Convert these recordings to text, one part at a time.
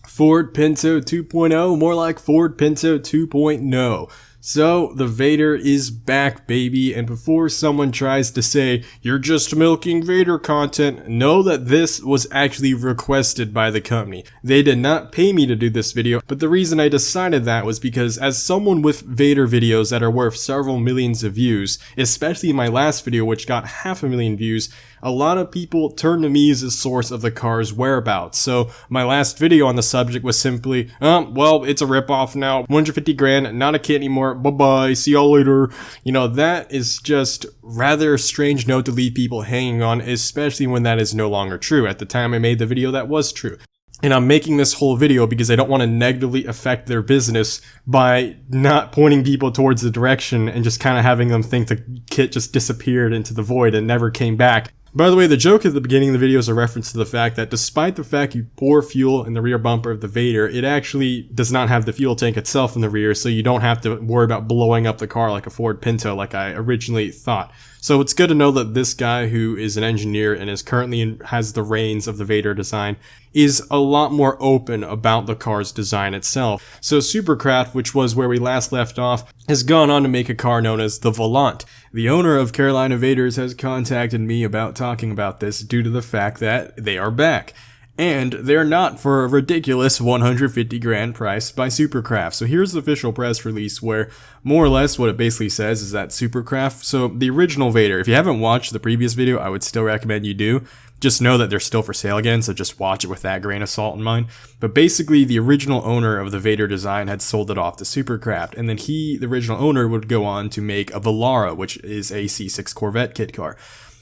Ford Pinto 2.0, more like Ford Pinto 2.0. So, the Vaydor is back, baby, and before someone tries to say, you're just milking Vaydor content, know that this was actually requested by the company. They did not pay me to do this video, but the reason I decided that was because as someone with Vaydor videos that are worth several millions of views, especially my last video which got 500,000 views, a lot of people turn to me as a source of the car's whereabouts. So my last video on the subject was simply, well, it's a ripoff now, 150 grand, not a kit anymore, bye-bye, see y'all later. You know, that is just rather a strange note to leave people hanging on, especially when that is no longer true. At the time I made the video, that was true. And I'm making this whole video because I don't want to negatively affect their business by not pointing people towards the direction and just kind of having them think the kit just disappeared into the void and never came back. By the way, the joke at the beginning of the video is a reference to the fact that despite the fact you pour fuel in the rear bumper of the Vaydor, it actually does not have the fuel tank itself in the rear, so you don't have to worry about blowing up the car like a Ford Pinto like I originally thought. So it's good to know that this guy who is an engineer and is currently has the reins of the Vaydor design is a lot more open about the car's design itself. So Supercraft, which was where we last left off, has gone on to make a car known as the Volant. The owner of Carolina Vaydors has contacted me about talking about this due to the fact that they are back. And they're not for a ridiculous 150 grand price by Supercraft. So here's the official press release where more or less what it basically says is that Supercraft, so the original Vaydor, if you haven't watched the previous video, I would still recommend you do. Just know that they're still for sale again, so just watch it with that grain of salt in mind. But basically, the original owner of the Vaydor design had sold it off to Supercraft, and then the original owner, would go on to make a Velara, which is a C6 Corvette kit car.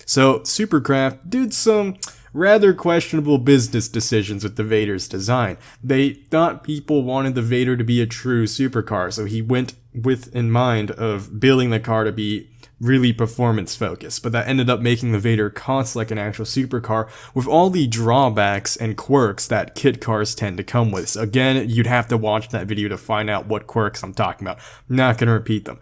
So Supercraft did some rather questionable business decisions with the Vaydor's design. They thought people wanted the Vaydor to be a true supercar, so he went with in mind of building the car to be really performance focused, but that ended up making the Vaydor cost like an actual supercar with all the drawbacks and quirks that kit cars tend to come with. So again, you'd have to watch that video to find out what quirks I'm talking about. I'm not going to repeat them.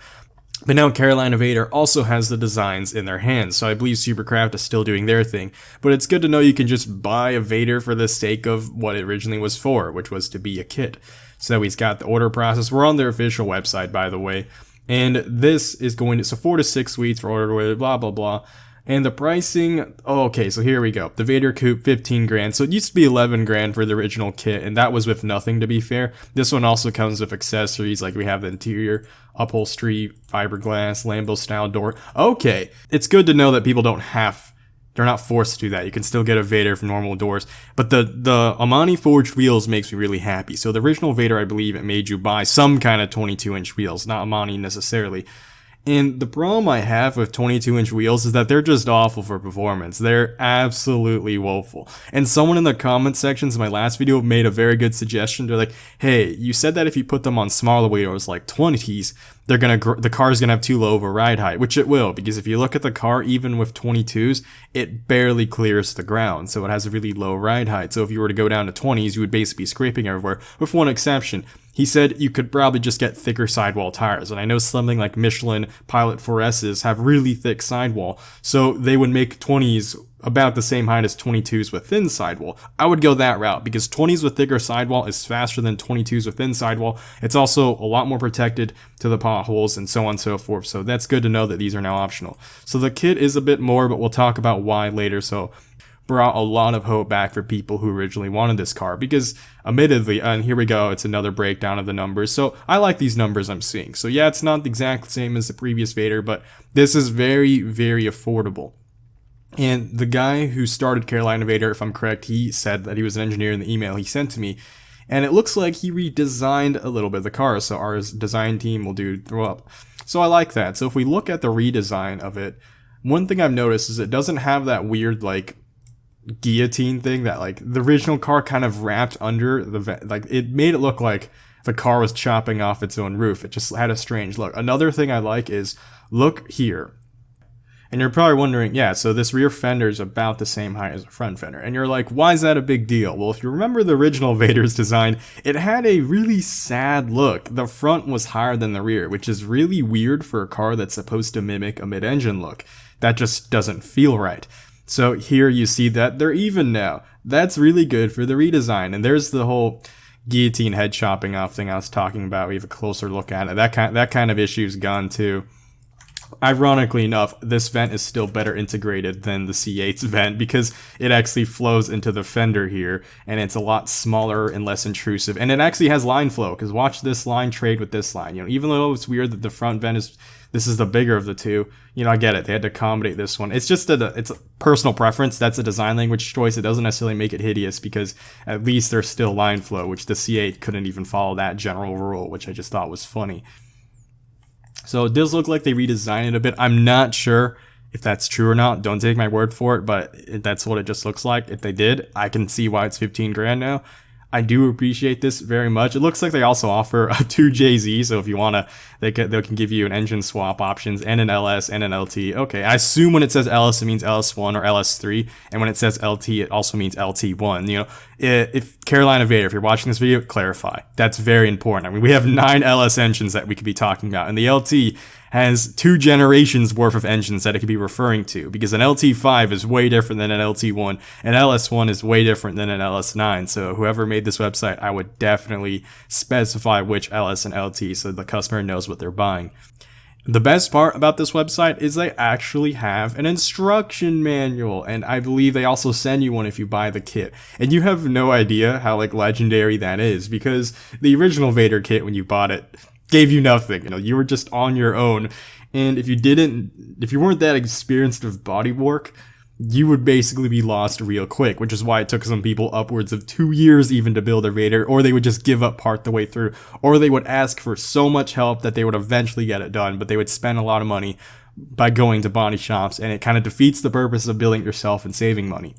But now Carolina Vaydor also has the designs in their hands, so I believe Supercraft is still doing their thing. But it's good to know you can just buy a Vaydor for the sake of what it originally was for, which was to be a kit. So he's got the order process. We're on their official website, by the way. And this is going to, so 4 to 6 weeks for order, blah, blah, blah. And the pricing, okay, so here we go. The Vaydor Coupe, 15 grand. So it used to be 11 grand for the original kit, and that was with nothing, to be fair. This one also comes with accessories, like we have the interior upholstery, fiberglass, Lambo-style door. Okay, it's good to know that people they're not forced to do that. You can still get a Vaydor from normal doors. But the Amani forged wheels makes me really happy. So the original Vaydor, I believe, it made you buy some kind of 22-inch wheels, not Amani necessarily. And the problem I have with 22-inch wheels is that they're just awful for performance. They're absolutely woeful. And someone in the comment sections of my last video made a very good suggestion. They're like, hey, you said that if you put them on smaller wheels like 20s, the car's gonna have too low of a ride height, which it will, because if you look at the car, even with 22s, it barely clears the ground, so it has a really low ride height. So if you were to go down to 20s, you would basically be scraping everywhere, with one exception. He said you could probably just get thicker sidewall tires, and I know something like Michelin Pilot 4S's have really thick sidewall, so they would make 20s about the same height as 22s with thin sidewall. I would go that route, because 20s with thicker sidewall is faster than 22s with thin sidewall. It's also a lot more protected to the potholes and so on and so forth, so that's good to know that these are now optional. So the kit is a bit more, but we'll talk about why later. So brought a lot of hope back for people who originally wanted this car, because admittedly, and here we go, it's another breakdown of the numbers. So I like these numbers I'm seeing. So yeah, it's not the exact same as the previous Vaydor, but this is very, very affordable. And the guy who started Carolina Vaydor, if I'm correct, he said that he was an engineer in the email he sent to me. And it looks like he redesigned a little bit of the car, so our design team will throw up. So I like that. So if we look at the redesign of it, one thing I've noticed is it doesn't have that weird, like, guillotine thing that, like, the original car kind of wrapped under the like, it made it look like the car was chopping off its own roof. It just had a strange look. Another thing I like is, look here. And you're probably wondering, yeah, so this rear fender is about the same height as the front fender. And you're like, why is that a big deal? Well, if you remember the original Vaydor's design, it had a really sad look. The front was higher than the rear, which is really weird for a car that's supposed to mimic a mid-engine look. That just doesn't feel right. So here you see that they're even now. That's really good for the redesign. And there's the whole guillotine head chopping off thing I was talking about. We have a closer look at it. That kind of issue is gone too. Ironically enough, this vent is still better integrated than the C8's vent because it actually flows into the fender here, and it's a lot smaller and less intrusive, and it actually has line flow, because watch this line trade with this line. You know, even though it's weird that the front vent this is the bigger of the two, you know, I get it. They had to accommodate this one. It's just it's a personal preference. That's a design language choice. It doesn't necessarily make it hideous, because at least there's still line flow, which the C8 couldn't even follow that general rule, which I just thought was funny. So it does look like they redesigned it a bit. I'm not sure if that's true or not. Don't take my word for it, but that's what it just looks like. If they did, I can see why it's 15 grand now. I do appreciate this very much. It looks like they also offer a 2JZ, so if you want to, they can give you an engine swap options and an LS and an LT. Okay, I assume when it says LS, it means LS1 or LS3, and when it says LT, it also means LT1. You know, if Carolina Vaydor, if you're watching this video, clarify. That's very important. I mean, we have 9 LS engines that we could be talking about, and the LT has 2 generations worth of engines that it could be referring to, because an LT5 is way different than an LT1, and LS1 is way different than an LS9. So whoever made this website, I would definitely specify which LS and LT so the customer knows what they're buying. The best part about this website is they actually have an instruction manual, and I believe they also send you one if you buy the kit. And you have no idea how like legendary that is, because the original Vaydor kit, when you bought it, gave you nothing. You know, you were just on your own, and if you weren't that experienced of body work, you would basically be lost real quick, which is why it took some people upwards of 2 years even to build their Vaydor, or they would just give up part the way through, or they would ask for so much help that they would eventually get it done, but they would spend a lot of money by going to body shops, and it kind of defeats the purpose of building it yourself and saving money.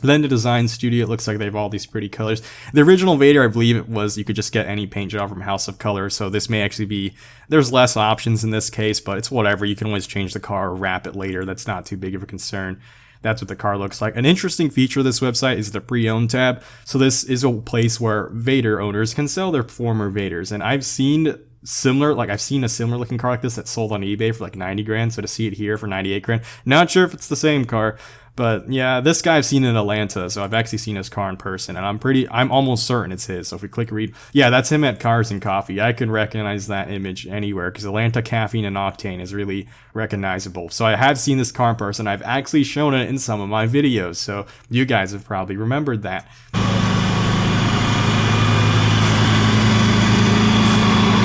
Then the design studio, it looks like they have all these pretty colors. The original Vaydor, I believe it was, you could just get any paint job from House of Colors, so this may actually be, there's less options in this case, but it's whatever. You can always change the car or wrap it later. That's not too big of a concern. That's what the car looks like. An interesting feature of this website is the pre-owned tab. So this is a place where Vaydor owners can sell their former Vaydors, and I've seen a similar looking car like this that sold on eBay for like 90 grand, so to see it here for 98 grand, not sure if it's the same car. But yeah, this guy I've seen in Atlanta, so I've actually seen his car in person, and I'm almost certain it's his. So if we click read, yeah, that's him at Cars and Coffee. I can recognize that image anywhere, because Atlanta Caffeine and Octane is really recognizable. So I have seen this car in person. I've actually shown it in some of my videos, so you guys have probably remembered that.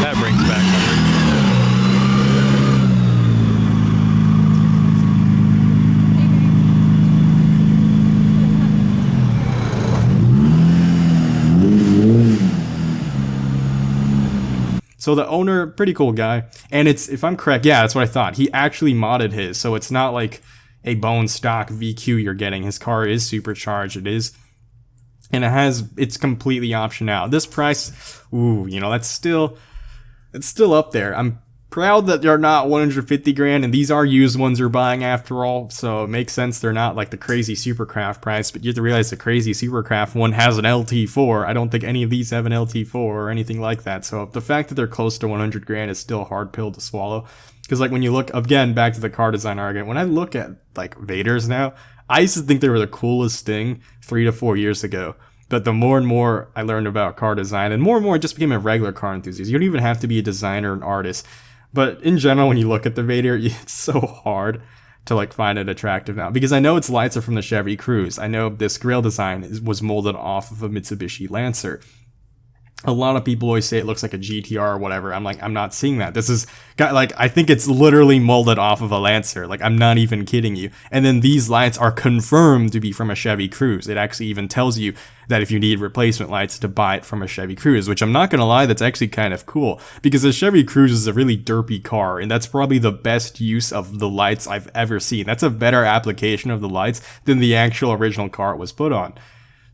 That brings back memories. So the owner, pretty cool guy, and it's, if I'm correct, yeah, that's what I thought. He actually modded his, so it's not like a bone stock VQ you're getting. His car is supercharged, it is, and it's completely optioned out. This price, ooh, you know, it's still up there. I'm proud that they're not 150 grand, and these are used ones you're buying after all, so it makes sense they're not like the crazy Supercraft price, but you have to realize the crazy Supercraft one has an LT4. I don't think any of these have an LT4 or anything like that, so the fact that they're close to 100 grand is still a hard pill to swallow, because like when you look, again, back to the car design argument, when I look at like Vaydors now, I used to think they were the coolest thing 3 to 4 years ago. But the more and more I learned about car design, and more I just became a regular car enthusiast. You don't even have to be a designer or an artist. But in general, when you look at the Vaydor, it's so hard to like find it attractive now, because I know its lights are from the Chevy Cruze. I know this grille design was molded off of a Mitsubishi Lancer. A lot of people always say it looks like a GTR or whatever. I'm like, I'm not seeing that. This is got like, I think it's literally molded off of a Lancer. Like, I'm not even kidding you. And then these lights are confirmed to be from a Chevy Cruze. It actually even tells you that if you need replacement lights to buy it from a Chevy Cruze, which I'm not going to lie, that's actually kind of cool, because the Chevy Cruze is a really derpy car, and that's probably the best use of the lights I've ever seen. That's a better application of the lights than the actual original car it was put on.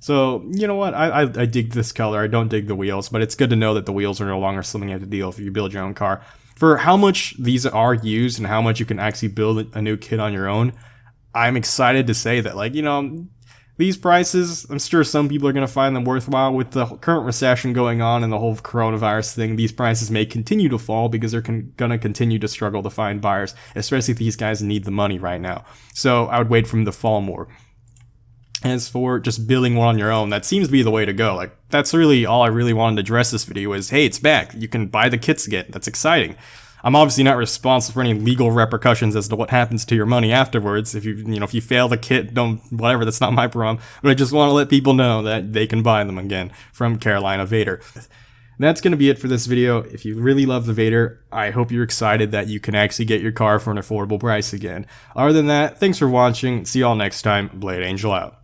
So, you know what, I dig this color. I don't dig the wheels, but it's good to know that the wheels are no longer something you have to deal with if you build your own car. For how much these are used and how much you can actually build a new kit on your own, I'm excited to say that, like, you know, these prices, I'm sure some people are going to find them worthwhile. With the current recession going on and the whole coronavirus thing, these prices may continue to fall because they're going to continue to struggle to find buyers, especially if these guys need the money right now. So I would wait for them to fall more. As for just building one on your own, that seems to be the way to go. Like, that's really all I really wanted to address this video is, hey, it's back. You can buy the kits again. That's exciting. I'm obviously not responsible for any legal repercussions as to what happens to your money afterwards. If if you fail the kit, whatever, that's not my problem. But I just want to let people know that they can buy them again from Carolina Vaydor. That's going to be it for this video. If you really love the Vaydor, I hope you're excited that you can actually get your car for an affordable price again. Other than that, thanks for watching. See y'all next time. Blade Angel out.